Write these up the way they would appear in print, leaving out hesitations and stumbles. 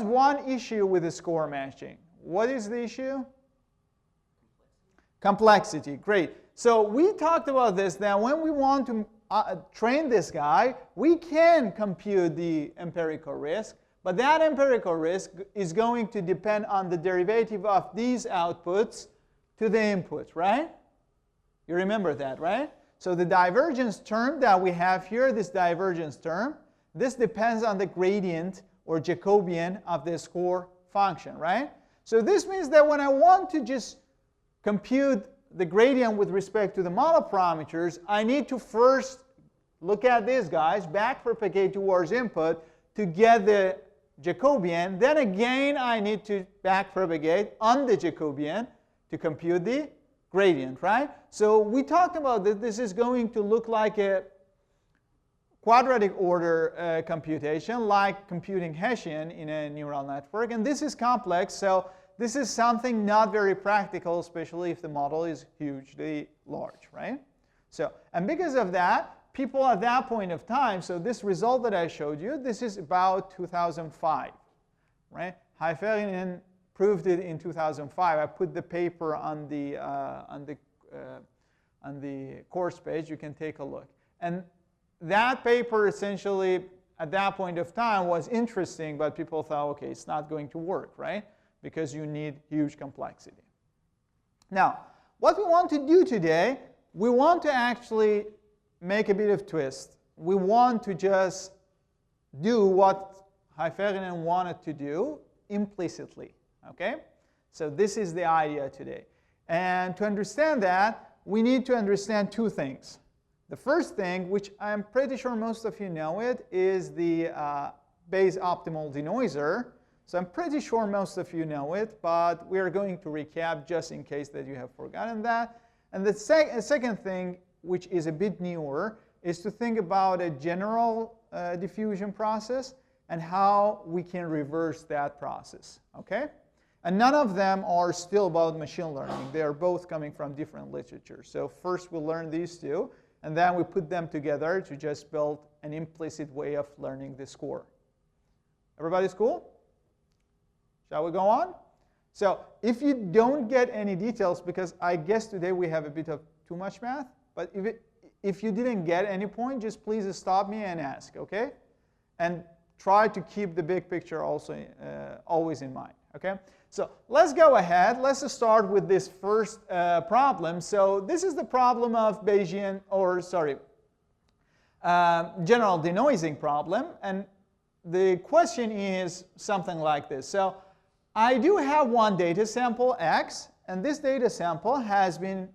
was one issue with the score matching. What is the issue? Complexity. Great. So we talked about this, that when we want to train this guy, we can compute the empirical risk, but that empirical risk is going to depend on the derivative of these outputs to the input, right? You remember that, right? So the divergence term that we have here, this divergence term, this depends on the gradient or Jacobian of the score function, right? So this means that when I want to just compute the gradient with respect to the model parameters, I need to first look at these guys, backpropagate towards input to get the Jacobian. Then again, I need to backpropagate on the Jacobian to compute the gradient, right? So we talked about that this is going to look like a quadratic order computation, like computing Hessian in a neural network. And this is complex, so this is something not very practical, especially if the model is hugely large, right? So, and because of that, people at that point of time, so this result that I showed you, this is about 2005, right? Haiferian proved it in 2005. I put the paper on the course page. You can take a look. And that paper essentially, at that point of time, was interesting, but people thought, okay, it's not going to work, right? Because you need huge complexity. Now, what we want to do today, we want to actually make a bit of twist. We want to just do what Haiferian wanted to do implicitly, okay? So this is the idea today. And to understand that, we need to understand two things. The first thing, which I'm pretty sure most of you know it, is the Bayes optimal denoiser. So I'm pretty sure most of you know it, but we are going to recap just in case that you have forgotten that. And the second thing, which is a bit newer, is to think about a general diffusion process and how we can reverse that process, okay? And none of them are still about machine learning. They are both coming from different literature. So first we'll learn these two, and then we put them together to just build an implicit way of learning the score. Everybody's cool? Shall we go on? So if you don't get any details, because I guess today we have a bit of too much math, but if you didn't get any point, just please stop me and ask, okay? And try to keep the big picture also always in mind, okay? So let's go ahead. Let's start with this first problem. So this is the problem of Bayesian, or sorry, general denoising problem. And the question is something like this. So I do have one data sample, X, and this data sample has been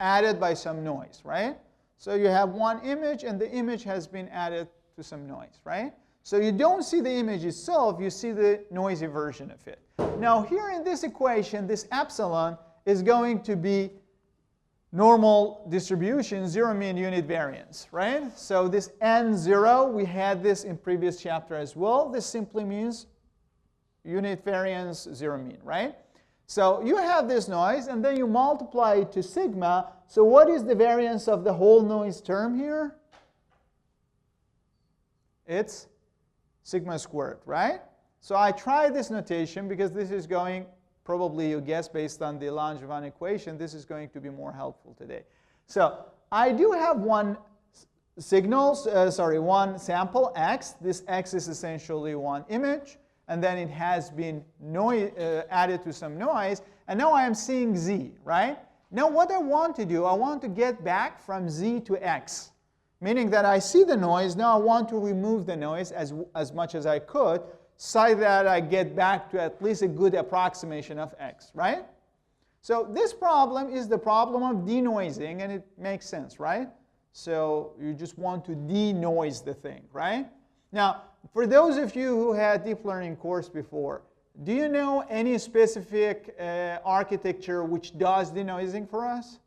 added by some noise, right? So you have one image, and the image has been added to some noise, right? So you don't see the image itself, you see the noisy version of it. Now here in this equation, this epsilon is going to be normal distribution, zero mean unit variance, right? So this n0, we had this in previous chapter as well. This simply means unit variance, zero mean, right? So you have this noise, and then you multiply it to sigma. So what is the variance of the whole noise term here? It's sigma squared, right? So I try this notation because this is going, probably you guess based on the Langevin equation, this is going to be more helpful today. So I do have one one sample X. This X is essentially one image, and then it has been added to some noise, and now I am seeing Z, right? Now what I want to do, I want to get back from Z to X, meaning that I see the noise. Now I want to remove the noise as much as I could, so that I get back to at least a good approximation of X, right? So this problem is the problem of denoising, and it makes sense, right? So you just want to denoise the thing, right? Now, for those of you who had deep learning course before, do you know any specific architecture which does denoising for us?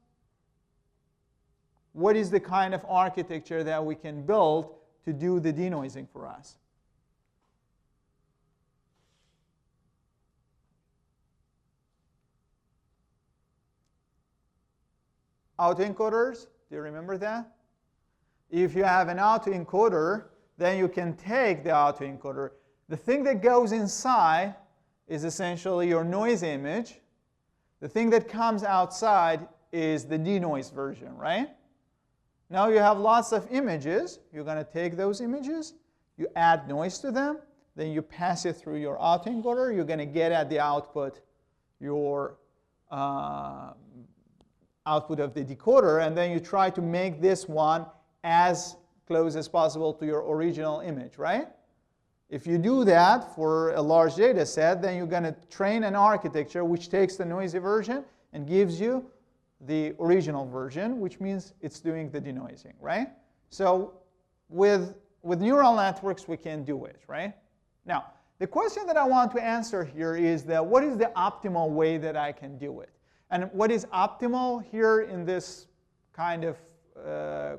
What is the kind of architecture that we can build to do the denoising for us? Autoencoders, do you remember that? If you have an autoencoder, then you can take the autoencoder, The thing that goes inside is essentially your noise image. The thing that comes outside is the denoised version, right? Now you have lots of images. You're going to take those images, you add noise to them, then you pass it through your autoencoder. You're going to get at the output your output of the decoder, and then you try to make this one as close as possible to your original image, right? If you do that for a large data set, then you're going to train an architecture which takes the noisy version and gives you the original version, which means it's doing the denoising, right? So with neural networks, we can do it, right? Now, the question that I want to answer here is that what is the optimal way that I can do it? And what is optimal here in this kind of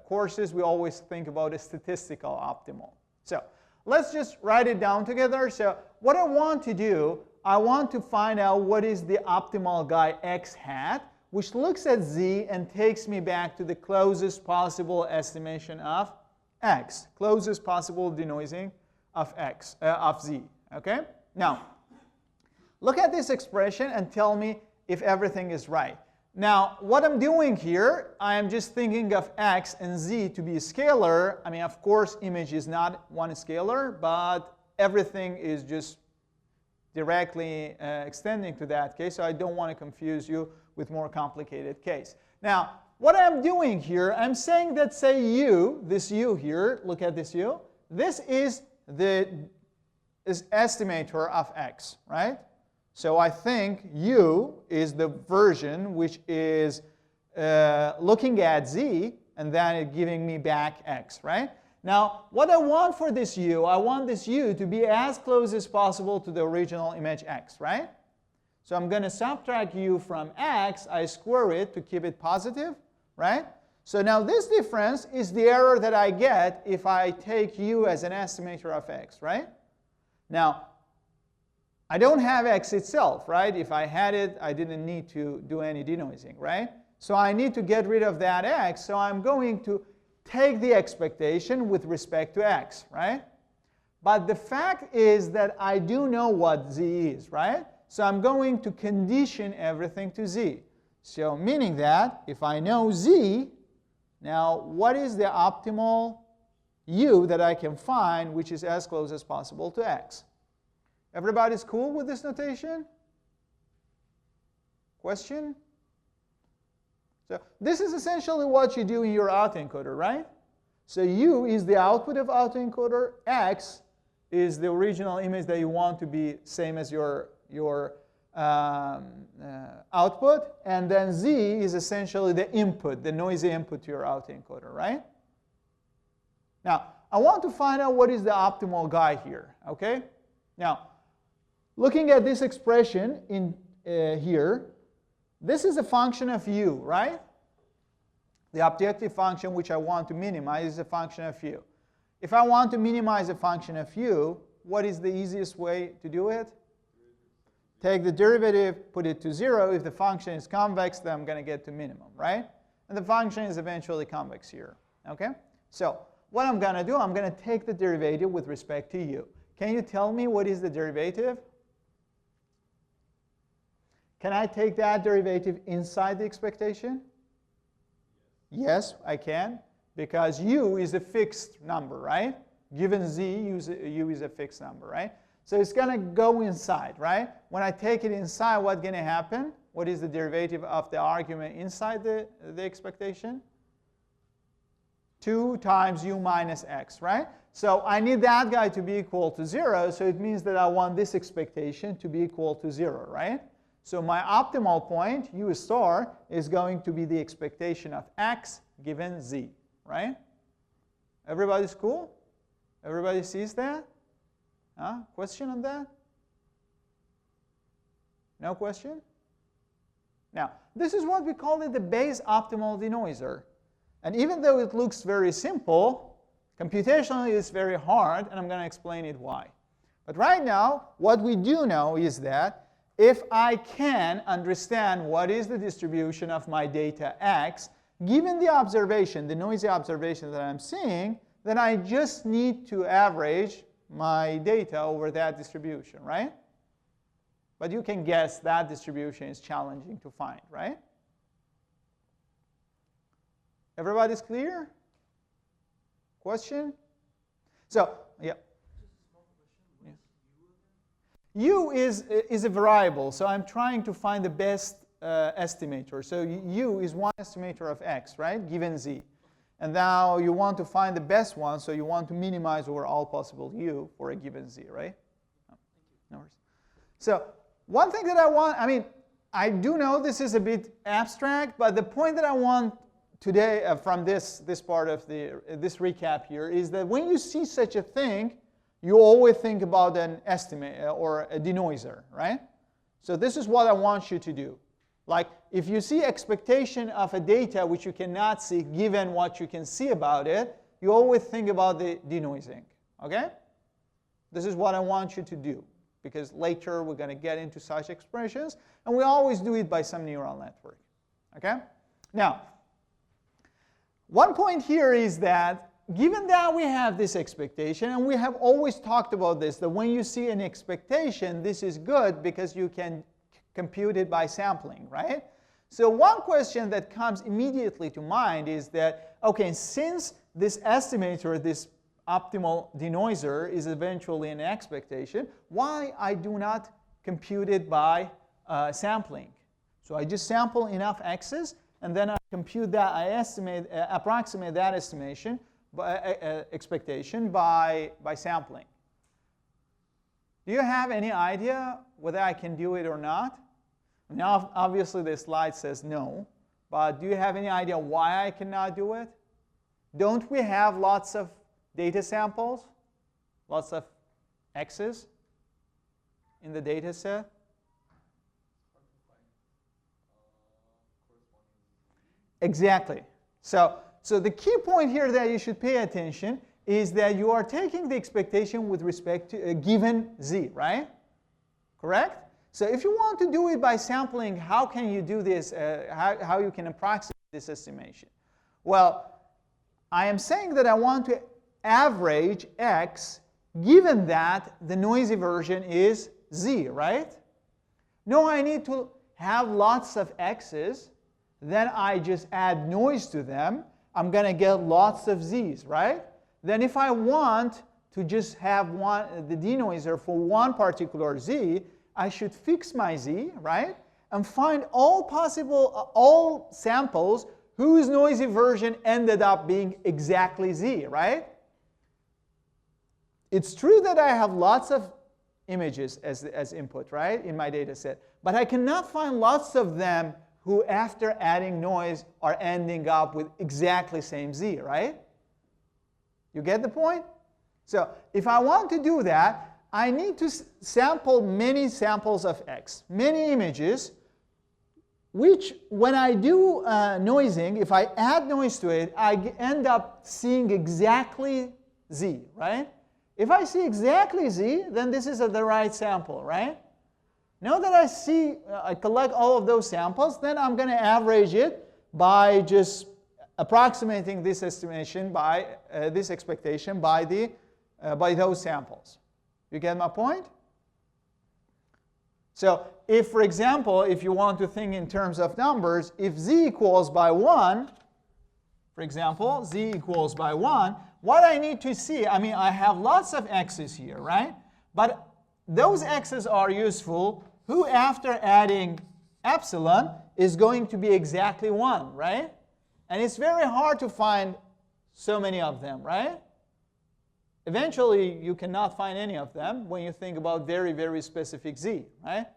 courses, we always think about a statistical optimal. So let's just write it down together. So what I want to do, I want to find out what is the optimal guy x hat, which looks at z and takes me back to the closest possible estimation of x, closest possible denoising of x, of z. Okay? Now, look at this expression and tell me if everything is right. Now, what I'm doing here, I am just thinking of x and z to be a scalar. I mean, of course, image is not one scalar, but everything is just directly extending to that case, so I don't want to confuse you with more complicated case. Now, what I'm doing here, I'm saying that, say, u, this u here, look at this u, this is the estimator of x, right? So I think u is the version which is looking at z and then it giving me back x, right? Now, what I want for this u, I want this u to be as close as possible to the original image x, right? So I'm going to subtract u from x, I square it to keep it positive, right? So now this difference is the error that I get if I take u as an estimator of x, right? Now, I don't have x itself, right? If I had it, I didn't need to do any denoising, right? So I need to get rid of that x, so I'm going to take the expectation with respect to x, right? But the fact is that I do know what z is, right? So I'm going to condition everything to z. So meaning that if I know z, now what is the optimal u that I can find which is as close as possible to x? Everybody's cool with this notation? Question? So this is essentially what you do in your autoencoder, right? So u is the output of autoencoder, x is the original image that you want to be same as your output, and then z is essentially the input, the noisy input to your autoencoder, right? Now, I want to find out what is the optimal guy here, okay? Now, looking at this expression in here, this is a function of u, right? The objective function which I want to minimize is a function of u. If I want to minimize a function of u, what is the easiest way to do it? Take the derivative, put it to 0. If the function is convex, then I'm going to get to minimum, right? And the function is eventually convex here, okay? So what I'm going to do, I'm going to take the derivative with respect to u. Can you tell me what is the derivative? Can I take that derivative inside the expectation? Yes, I can, because u is a fixed number, right? Given z, u is a fixed number, right? So it's going to go inside, right? When I take it inside, what's going to happen? What is the derivative of the argument inside the expectation? 2 times u minus x, right? So I need that guy to be equal to 0, so it means that I want this expectation to be equal to 0, right? So my optimal point, u star, is going to be the expectation of x given z, right? Everybody's cool? Everybody sees that? Question on that? No question? Now, this is what we call it the base optimal denoiser. And even though it looks very simple, computationally it's very hard, and I'm going to explain it why. But right now, what we do know is that if I can understand what is the distribution of my data x, given the observation, the noisy observation that I'm seeing, then I just need to average my data over that distribution, right? But you can guess that distribution is challenging to find, right? Everybody's clear? Question? So, yeah. U is a variable, so I'm trying to find the best estimator. So U is one estimator of X, right, given Z. And now you want to find the best one, so you want to minimize over all possible U for a given Z, right? No worries. So one thing that I do know this is a bit abstract, but the point that I want today from this part of this recap here is that when you see such a thing, you always think about an estimate or a denoiser, right? So this is what I want you to do. Like, if you see expectation of a data which you cannot see given what you can see about it, you always think about the denoising, okay? This is what I want you to do, because later we're going to get into such expressions, and we always do it by some neural network, okay? Now, one point here is that given that we have this expectation, and we have always talked about this, that when you see an expectation, this is good because you can compute it by sampling, right? So one question that comes immediately to mind is that, okay, since this estimator, this optimal denoiser, is eventually an expectation, why I do not compute it by sampling? So I just sample enough x's, and then I compute that, I approximate that estimation, expectation by sampling. Do you have any idea whether I can do it or not? Now, obviously, the slide says no, but do you have any idea why I cannot do it? Don't we have lots of data samples, lots of x's in the data set? Exactly. So the key point here that you should pay attention is that you are taking the expectation with respect to a given z, right? Correct? So if you want to do it by sampling, how can you do this? How you can approximate this estimation? Well, I am saying that I want to average x given that the noisy version is z, right? No, I need to have lots of x's. Then I just add noise to them. I'm going to get lots of z's, right? Then if I want to just have the denoiser for one particular z, I should fix my z, right? And find all samples whose noisy version ended up being exactly z, right? It's true that I have lots of images as input, right, in my data set. But I cannot find lots of them who, after adding noise, are ending up with exactly same z, right? You get the point? So if I want to do that, I need to sample many samples of x, many images, which when I do noising, if I add noise to it, I end up seeing exactly z, right? If I see exactly z, then this is the right sample, right? Now that I collect all of those samples, then I'm going to average it by just approximating this estimation by this expectation by those samples. You get my point? So if, for example, if you want to think in terms of numbers, if z equals by 1, for example, z equals by 1, what I need to see, I have lots of x's here, right? But those x's are useful who, after adding epsilon, is going to be exactly 1, right? And it's very hard to find so many of them, right? Eventually, you cannot find any of them when you think about very, very specific z, right?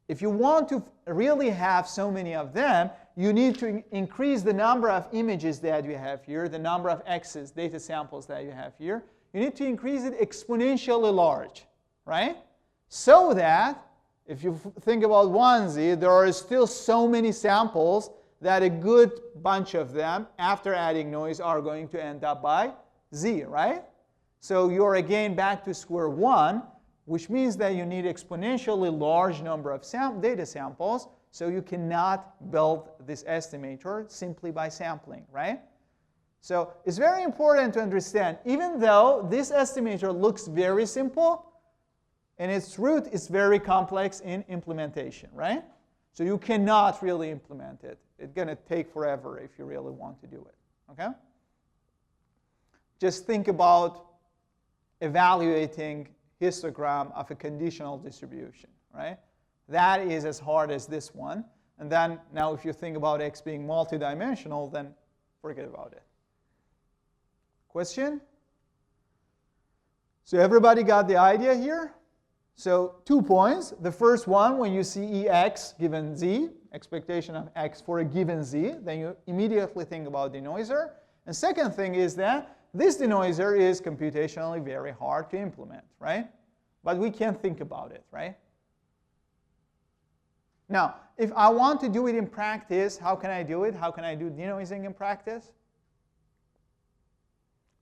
If you want to really have so many of them, you need to increase the number of images that you have here, the number of x's, data samples that you have here. You need to increase it exponentially large, right? So that if you think about 1z, there are still so many samples that a good bunch of them, after adding noise, are going to end up by z, right? So you're again back to square 1, which means that you need exponentially large number of data samples, so you cannot build this estimator simply by sampling, right? So it's very important to understand, even though this estimator looks very simple, in its root it's very complex in implementation, right? So you cannot really implement it. It's going to take forever if you really want to do it, okay? Just think about evaluating histogram of a conditional distribution, right? That is as hard as this one. And then now if you think about x being multidimensional, then forget about it. Question? So everybody got the idea here? So 2 points. The first one, when you see Ex given Z, expectation of X for a given Z, then you immediately think about denoiser. And second thing is that this denoiser is computationally very hard to implement, right? But we can think about it, right? Now, if I want to do it in practice, how can I do it? How can I do denoising in practice?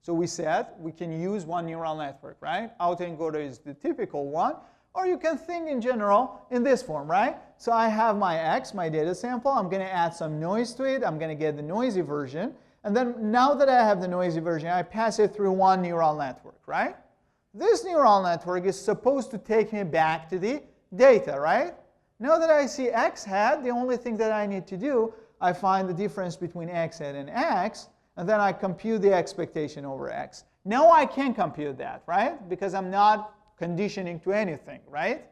So we said we can use one neural network, right? Autoencoder is the typical one. Or you can think in general in this form, right? So I have my X, my data sample. I'm going to add some noise to it. I'm going to get the noisy version. And then now that I have the noisy version, I pass it through one neural network, right? This neural network is supposed to take me back to the data, right? Now that I see X hat, the only thing that I need to do, I find the difference between X hat and X. And then I compute the expectation over X. Now I can compute that, right? Because I'm not conditioning to anything, right?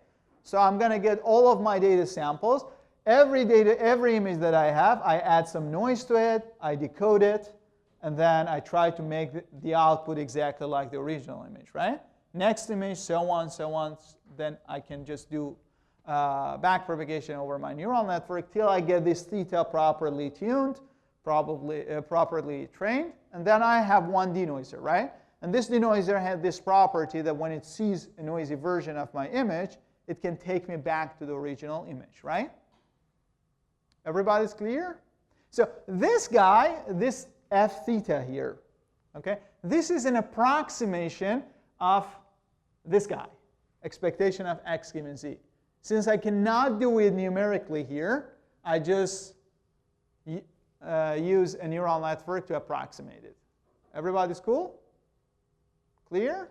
So I'm going to get all of my data samples. Every image that I have, I add some noise to it, I decode it, and then I try to make the output exactly like the original image, right? Next image, so on, so on. Then I can just do backpropagation over my neural network till I get this theta properly tuned, properly trained, and then I have one denoiser, right? And this denoiser had this property that when it sees a noisy version of my image, it can take me back to the original image, right? Everybody's clear? So this guy, this f theta here, okay, this is an approximation of this guy, expectation of X given Z. Since I cannot do it numerically here, I just use a neural network to approximate it. Everybody's cool? Clear?